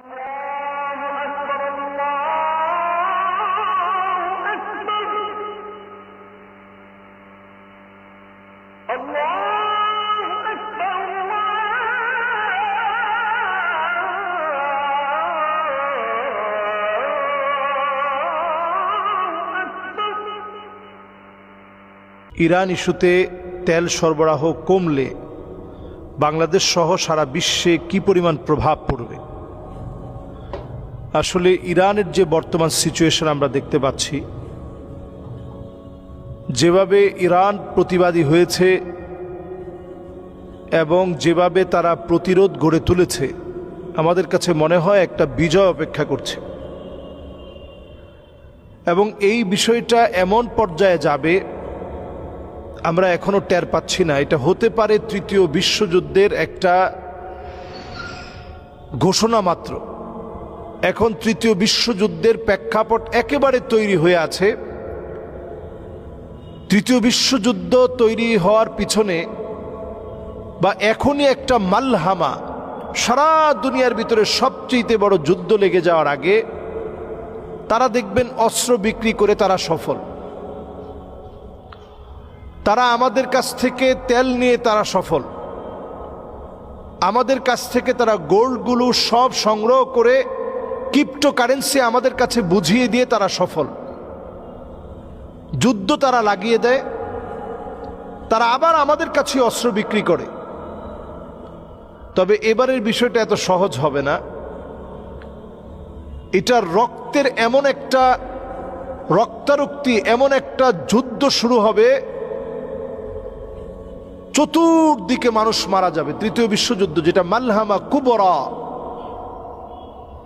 Iran ইস্যুতে তেল সরবরাহ কমলে বাংলাদেশ সহ সারা বিশ্বে কি পরিমাণ প্রভাব পড়বে। আসলে ইরানের যে বর্তমান সিচুয়েশন আমরা দেখতে পাচ্ছি, যেভাবে ইরান প্রতিবাদী হয়েছে এবং যেভাবে তারা প্রতিরোধ গড়ে তুলেছে, আমাদের কাছে মনে হয় একটা বিজয় অপেক্ষা করছে। এবং এই বিষয়টা এমন পর্যায়ে যাবে আমরা এখনো টের পাচ্ছি না। এটা হতে পারে তৃতীয় বিশ্বযুদ্ধের একটা ঘোষণা মাত্র। এখন তৃতীয় বিশ্বযুদ্ধের প্রেক্ষাপট একেবারে তৈরি হয়ে আছে। তৃতীয় বিশ্বযুদ্ধ তৈরি হওয়ার পিছনে বা এখনই একটা মালহামা, সারা দুনিয়ার ভিতরে সবচেয়ে বড় যুদ্ধ লেগে যাওয়ার আগে তারা দেখবেন অস্ত্র বিক্রি করে তারা সফল। তারা আমাদের কাছ থেকে তেল নিয়ে তারা সফল। আমাদের কাছ থেকে তারা গোল্ডগুলো সব সংগ্রহ করে ক্রিপ্টোকারেন্সি আমাদের কাছে বুঝিয়ে দিয়ে তারা সফল। যুদ্ধ তারা লাগিয়ে দেয়, তারা আবার আমাদের কাছে অস্ত্র বিক্রি করে। তবে এবারের বিষয়টা এত সহজ হবে না। এটা রক্তের এমন একটা রক্তারক্তি, এমন একটা যুদ্ধ শুরু হবে, চতুর্দিকে মানুষ মারা যাবে। তৃতীয় বিশ্বযুদ্ধ, যেটা মালহামা কুবরা,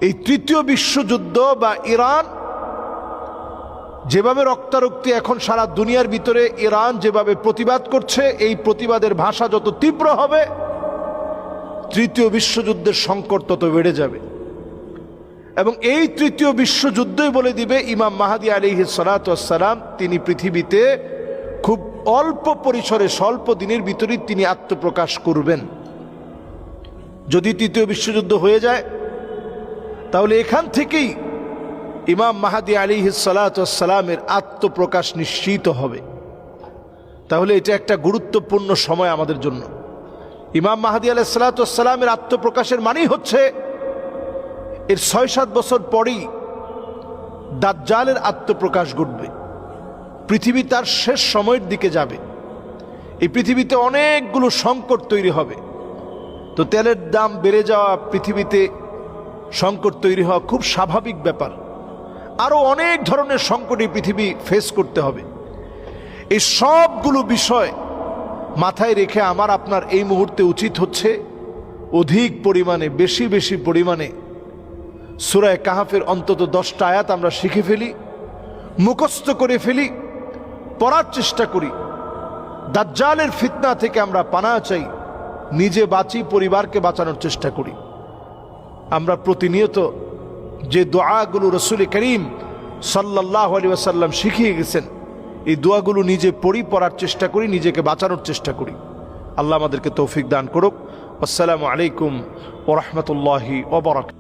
এই তৃতীয় বিশ্বযুদ্ধ বা ইরান যেভাবে রক্তারক্তি এখন সারা দুনিয়ার ভিতরে, ইরান যেভাবে প্রতিবাদ করছে, এই প্রতিবাদের ভাষা যত তীব্র হবে, তৃতীয় বিশ্বযুদ্ধের সংকট তত বেড়ে যাবে। এবং এই তৃতীয় বিশ্বযুদ্ধই বলে দিবে ইমাম মাহদী আলাইহিস সালাতু ওয়াস সালাম তিনি পৃথিবীতে খুব অল্প পরিসরে, স্বল্প দিনের ভিতরেই তিনি আত্মপ্রকাশ করবেন। যদি তৃতীয় বিশ্বযুদ্ধ হয়ে যায়, তাহলে এখান থেকেই ইমাম মাহদী আলাইহিস সালাতু ওয়াস সালামের আত্মপ্রকাশ নিশ্চিত হবে। তাহলে এটা একটা গুরুত্বপূর্ণ সময় আমাদের জন্য। ইমাম মাহদী আলাইহিস সালাতু ওয়াস সালামের আত্মপ্রকাশের মানেই হচ্ছে এর ৬-৭ বছর পরেই দাজ্জালের আত্মপ্রকাশ ঘটবে। পৃথিবী তার শেষ সময়ের দিকে যাবে। এই পৃথিবীতে অনেকগুলো সংকট তৈরি হবে। তো তেলের দাম বেড়ে যাওয়া, পৃথিবীতে সংকট তৈরি হওয়া খুব স্বাভাবিক ব্যাপার। আরও অনেক ধরনের সংকট এই পৃথিবী ফেস করতে হবে। এই সবগুলো বিষয় মাথায় রেখে আমার আপনার এই মুহূর্তে উচিত হচ্ছে অধিক পরিমাণে, বেশি পরিমাণে সূরা কাহফের অন্তত 10টা আয়াত আমরা শিখে ফেলি, মুখস্থ করে ফেলি, পড়ার চেষ্টা করি। দাজ্জালের ফিতনা থেকে আমরা পানাহ চাই, নিজে বাঁচি, পরিবারকে বাঁচানোর চেষ্টা করি। আমরা প্রতিনিয়ত যে দোয়াগুলো রাসূল করিম সাল্লাল্লাহু আলাইহি ওয়াসাল্লাম শিখিয়ে গেছেন, এই দোয়াগুলো নিজে পড়ি, পড়ার চেষ্টা করি, নিজেকে বাঁচানোর চেষ্টা করি। আল্লাহ আমাদেরকে তৌফিক দান করুক। আসসালামু আলাইকুম ওয়া রাহমাতুল্লাহি ওয়া বারাকাতুহু।